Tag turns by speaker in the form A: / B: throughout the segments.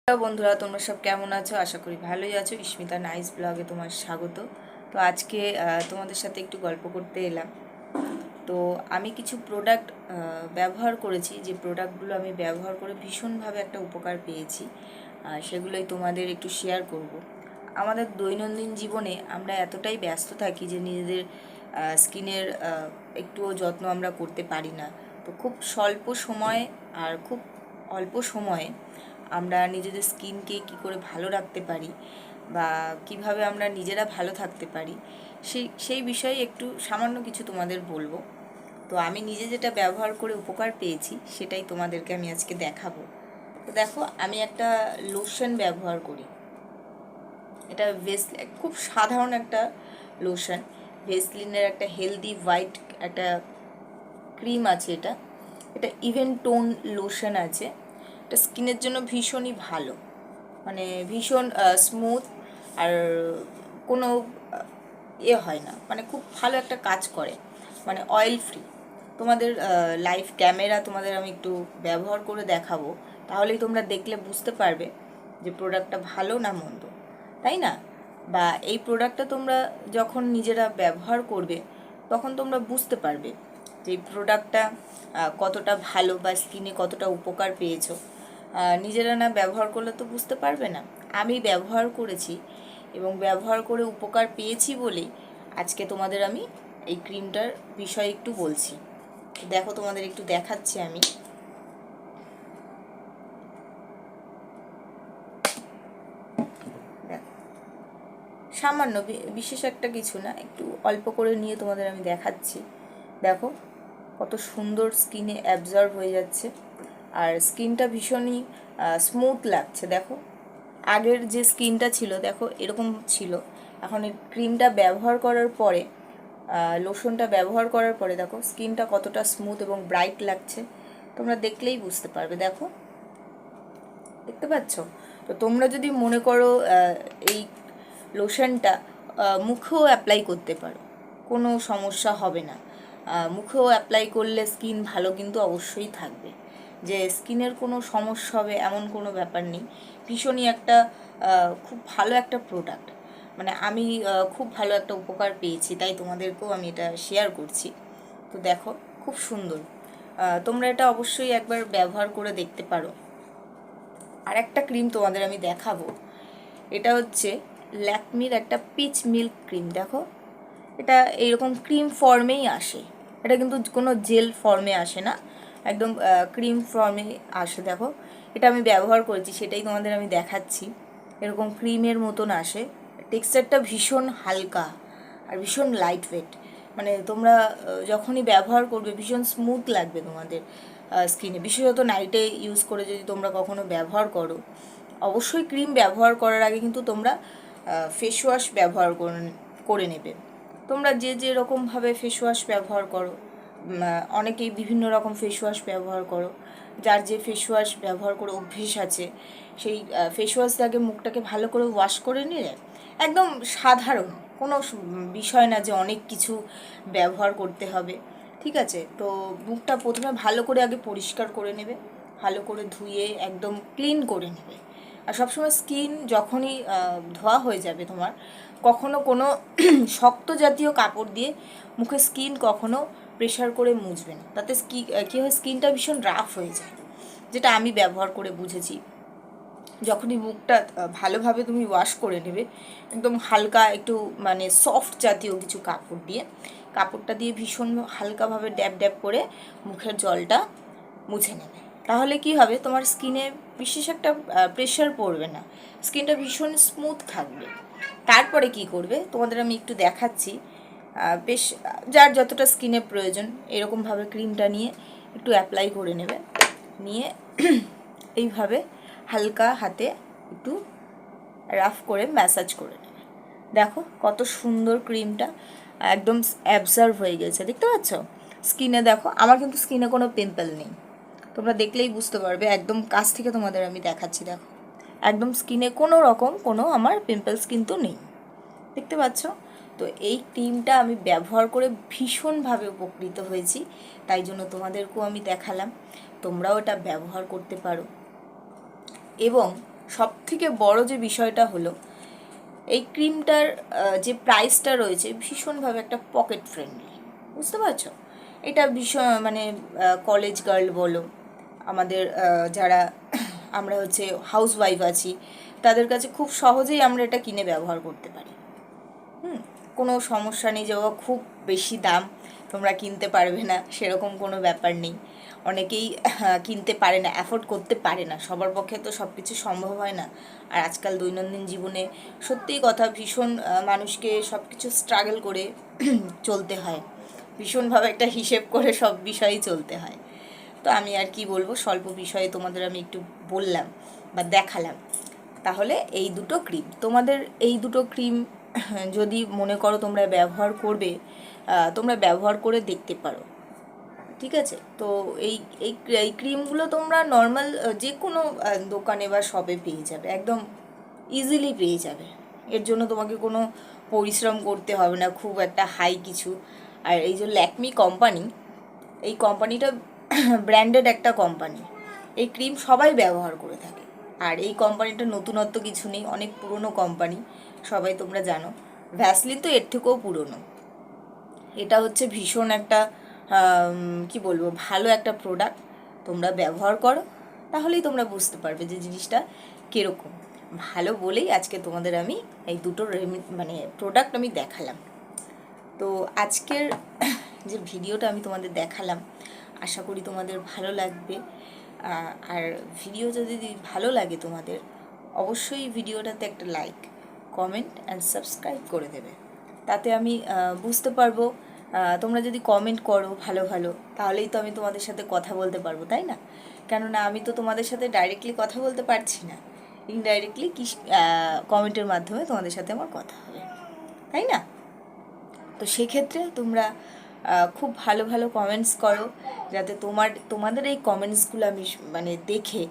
A: Hello বন্ধুরা, তোমরা সব কেমন আছো? আশা করি ভালোই আছো। ইস্মিতা নাইস ব্লগে তোমার স্বাগত। তো আজকে তোমাদের সাথে একটু গল্প করতে এলাম। তো আমি কিছু প্রোডাক্ট ব্যবহার করেছি, যে প্রোডাক্টগুলো আমি ব্যবহার করে ভীষণভাবে একটা উপকার পেয়েছি, সেগুলোই তোমাদের একটু শেয়ার করব। আমাদের দৈনন্দিন জীবনে আমরা এতটাই ব্যস্ত থাকি যে নিজেদের স্কিনের একটুও যত্ন আমরা করতে পারি না। তো খুব স্বল্প সময় আর খুব অল্প সময়ে আমরা নিজেদের স্কিনকে কী করে ভালো রাখতে পারি বা কিভাবে আমরা নিজেরা ভালো থাকতে পারি, সেই বিষয়ে একটু সামান্য কিছু তোমাদের বলবো। তো আমি নিজে যেটা ব্যবহার করে উপকার পেয়েছি সেটাই তোমাদেরকে আমি আজকে দেখাবো। তো দেখো, আমি একটা লোশন ব্যবহার করি। এটা খুব সাধারণ একটা লোশন। ভেসলিনের একটা হেলদি হোয়াইট একটা ক্রিম আছে। এটা এটা ইভেন টোন লোশন আছে। এটা স্কিনের জন্য ভীষণই ভালো, মানে ভীষণ স্মুথ, আর কোনো হয় না, মানে খুব ভালো একটা কাজ করে, মানে অয়েল ফ্রি। তোমাদের লাইভ ক্যামেরা তোমাদের আমি একটু ব্যবহার করে দেখাবো, তাহলেই তোমরা দেখলে বুঝতে পারবে যে প্রোডাক্টটা ভালো না মন্দ, তাই না? বা এই প্রোডাক্টটা তোমরা যখন নিজেরা ব্যবহার করবে তখন তোমরা বুঝতে পারবে যে এই প্রোডাক্টটা কতটা ভালো বা স্কিনে কতটা উপকার পেয়েছো। নিজেরা না ব্যবহার করলে তো বুঝতে পারবে না। আমি ব্যবহার করেছি এবং ব্যবহার করে উপকার পেয়েছি বলেই আজকে তোমাদের আমি এই ক্রিমটার বিষয়ে একটু বলছি। দেখো, তোমাদের একটু দেখাচ্ছি আমি। দেখো, সামান্য, বিশেষ একটা কিছু না, একটু অল্প করে নিয়ে তোমাদের আমি দেখাচ্ছি। দেখো কত সুন্দর স্কিনে অ্যাবজর্ব হয়ে যাচ্ছে, আর স্কিনটা ভীষণই স্মুথ লাগছে। দেখো, আগের যে স্কিনটা ছিল দেখো এরকম ছিল, এখন এই ক্রিমটা ব্যবহার করার পরে, লোশনটা ব্যবহার করার পরে দেখো স্কিনটা কতটা স্মুথ এবং ব্রাইট লাগছে। তোমরা দেখলেই বুঝতে পারবে। দেখো, দেখতে পাচ্ছ? তো তোমরা যদি মনে করো এই লোশনটা মুখেও অ্যাপ্লাই করতে পারো, কোনো সমস্যা হবে না। মুখেও অ্যাপ্লাই করলে স্কিন ভালো কিন্তু অবশ্যই থাকবে। যে স্কিনের কোনো সমস্যা হবে এমন কোনো ব্যাপার নেই। ভীষণই একটা খুব ভালো একটা প্রোডাক্ট, মানে আমি খুব ভালো একটা উপকার পেয়েছি, তাই তোমাদেরকেও আমি এটা শেয়ার করছি। তো দেখো, খুব সুন্দর। তোমরা এটা অবশ্যই একবার ব্যবহার করে দেখতে পারো। আর একটা ক্রিম তোমাদের আমি দেখাবো। এটা হচ্ছে ল্যাকমির একটা পিচ মিল্ক ক্রিম। দেখো, এটা এইরকম ক্রিম ফর্মেই আসে, এটা কিন্তু কোনো জেল ফর্মে আসে না, একদম ক্রিম ফর্মে আসে। দেখো, এটা আমি ব্যবহার করেছি, সেটাই তোমাদের আমি দেখাচ্ছি। এরকম ক্রিমের মতন আসে, টেক্সচারটা ভীষণ হালকা আর ভীষণ লাইট ওয়েট। মানে তোমরা যখনই ব্যবহার করবে ভীষণ স্মুথ লাগবে তোমাদের স্কিনে, বিশেষত নাইটে ইউজ করে যদি তোমরা কখনো ব্যবহার করো। অবশ্যই ক্রিম ব্যবহার করার আগে কিন্তু তোমরা ফেস ওয়াশ ব্যবহার করে নেবে। তোমরা যে যে রকমভাবে ফেস ওয়াশ ব্যবহার করো, অনেকেই বিভিন্ন রকম ফেস ওয়াশ ব্যবহার করো, যার যে ফেস ওয়াশ ব্যবহার করে অভ্যেস আছে সেই ফেস ওয়াশ দিয়ে আগে মুখটাকে ভালো করে ওয়াশ করে নিলে একদম সাধারণ কোনো বিষয় না যে অনেক কিছু ব্যবহার করতে হবে। ঠিক আছে? তো মুখটা প্রথমে ভালো করে আগে পরিষ্কার করে নেবে, ভালো করে ধুয়ে একদম ক্লিন করে নেবে। আর সবসময় স্কিন যখনই ধোয়া হয়ে যাবে তোমার, কখনো কোনো শক্ত জাতীয় কাপড় দিয়ে মুখে স্কিন কখনো প্রেশার করে মুছবে না, তাতে কী হয়, স্কিনটা ভীষণ রাফ হয়ে যায়, যেটা আমি ব্যবহার করে বুঝেছি। যখনই মুখটা ভালোভাবে তুমি ওয়াশ করে নেবে, একদম হালকা একটু মানে সফট জাতীয় কিছু কাপড় দিয়ে, কাপড়টা দিয়ে ভীষণ হালকাভাবে ড্যাব ড্যাব করে মুখের জলটা মুছে নেবে, তাহলে কি হবে, তোমার স্কিনে বিশেষ একটা প্রেশার পড়বে না, স্কিনটা ভীষণ স্মুথ থাকবে। তারপরে কি করবে তোমাদের আমি একটু দেখাচ্ছি। বেশ, যার যতটা স্কিনে প্রয়োজন এরকমভাবে ক্রিমটা নিয়ে একটু অ্যাপ্লাই করে নেবে, নিয়ে এইভাবে হালকা হাতে একটু রাফ করে ম্যাসাজ করে নেবে। দেখো কত সুন্দর ক্রিমটা একদম অ্যাবজর্ভ হয়ে গেছে, দেখতে পাচ্ছ স্কিনে? দেখো, আমার কিন্তু স্কিনে কোনো পিম্পল নেই, তোমরা দেখলেই বুঝতে পারবে। একদম কাছ থেকে তোমাদের আমি দেখাচ্ছি। দেখো, একদম স্কিনে কোনো রকম কোনো আমার পিম্পলস কিন্তু নেই, দেখতে পাচ্ছ? তো এই ক্রিমটা আমি ব্যবহার করে ভীষণভাবে উপকৃত হয়েছি, তাই জন্য তোমাদেরকেও আমি দেখালাম। তোমরাও এটা ব্যবহার করতে পারো। এবং সব থেকে বড় যে বিষয়টা হলো এই ক্রিমটার যে প্রাইসটা রয়েছে ভীষণভাবে একটা পকেট ফ্রেন্ডলি, বুঝতে পারছো? এটা ভীষণ মানে কলেজ গার্ল বলো, আমাদের যারা আমরা হচ্ছে হাউস ওয়াইফ আছি, তাদের কাছে খুব সহজেই আমরা এটা কিনে ব্যবহার করতে পারি। কোনো সমস্যা নেই যে ও খুব বেশি দাম তোমরা কিনতে পারবে না, সেরকম কোনো ব্যাপার নেই। অনেকেই কিনতে পারে না, অ্যাফোর্ড করতে পারে না, সবার পক্ষে তো সব কিছু সম্ভব হয় না। আর আজকাল দৈনন্দিন জীবনে সত্যিই কথা ভীষণ মানুষকে সব কিছু স্ট্রাগল করে চলতে হয়, ভীষণভাবে একটা হিসেব করে সব বিষয়েই চলতে হয়। তো আমি আর কি বলবো, স্বল্প বিষয়ে তোমাদের আমি একটু বললাম বা দেখালাম। তাহলে এই দুটো ক্রিম, তোমাদের এই দুটো ক্রিম যদি মনে করো তোমরা ব্যবহার করবে, তোমরা ব্যবহার করে দেখতে পারো, ঠিক আছে? তো এই এই এই ক্রিমগুলো তোমরা নর্মাল যে কোনো দোকানে বা শপে পেয়ে যাবে, একদম ইজিলি পেয়ে যাবে। এর জন্য তোমাকে কোনো পরিশ্রম করতে হবে না খুব একটা হাই কিছু। আর এই যে ল্যাকমি কোম্পানি, এই কোম্পানিটা ব্র্যান্ডেড একটা কোম্পানি, এই ক্রিম সবাই ব্যবহার করে থাকে। আর এই কোম্পানিটা নতুনত্ব কিছু নেই, অনেক পুরনো কোম্পানি, সবাই তোমরা জানো। ভ্যাসলিন তো এর থেকেও পুরনো। এটা হচ্ছে ভীষণ একটা কি বলবো, ভালো একটা প্রোডাক্ট। তোমরা ব্যবহার করো, তাহলেই তোমরা বুঝতে পারবে যে জিনিসটা কীরকম ভালো, বলেই আজকে তোমাদের আমি এই দুটো মানে প্রোডাক্ট আমি দেখালাম। তো আজকের যে ভিডিওটা আমি তোমাদের দেখালাম, আশা করি তোমাদের ভালো লাগবে। আর ভিডিও যদি ভালো লাগে তোমাদের, অবশ্যই ভিডিওটাতে একটা লাইক, কমেন্ট অ্যান্ড সাবস্ক্রাইব করে দেবে। তাতে আমি বুঝতে পারবো, তোমরা যদি কমেন্ট করো ভালো ভালো, তাহলেই তো আমি তোমাদের সাথে কথা বলতে পারবো, তাই না? কেননা আমি তো তোমাদের সাথে ডাইরেক্টলি কথা বলতে পারছি না, ইনডাইরেক্টলি কি কমেন্টের মাধ্যমে তোমাদের সাথে আমার কথা হবে, তাই না? তো সেক্ষেত্রে তোমরা খুব ভালো ভালো কমেন্টস করো, যাতে তোমাদের এই কমেন্টসগুলো আমি মানে দেখে,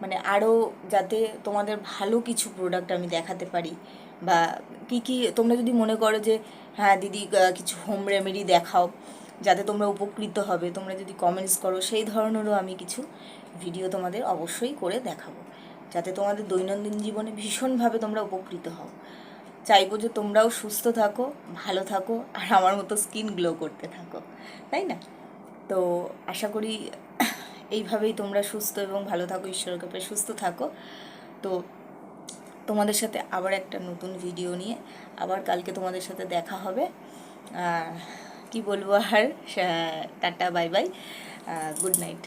A: মানে আরও যাতে তোমাদের ভালো কিছু প্রোডাক্ট আমি দেখাতে পারি। বা কী কী তোমরা যদি মনে করো যে হ্যাঁ দিদি কিছু হোম রেমেডি দেখাও যাতে তোমরা উপকৃত হবে, তোমরা যদি কমেন্টস করো সেই ধরনেরও আমি কিছু ভিডিও তোমাদের অবশ্যই করে দেখাবো, যাতে তোমাদের দৈনন্দিন জীবনে ভীষণভাবে তোমরা উপকৃত হও। চাইবো যে তোমরাও সুস্থ থাকো, ভালো থাকো, আর আমার মতো স্কিন গ্লো করতে থাকো, তাই না? তো আশা করি এইভাবেই তোমরা সুস্থ এবং ভালো থাকো, ঈশ্বরের কৃপায় সুস্থ থাকো। তো তোমাদের সাথে আবার একটা নতুন ভিডিও নিয়ে আবার কালকে তোমাদের সাথে দেখা হবে। কি বলবো আর, tata bye bye, good night.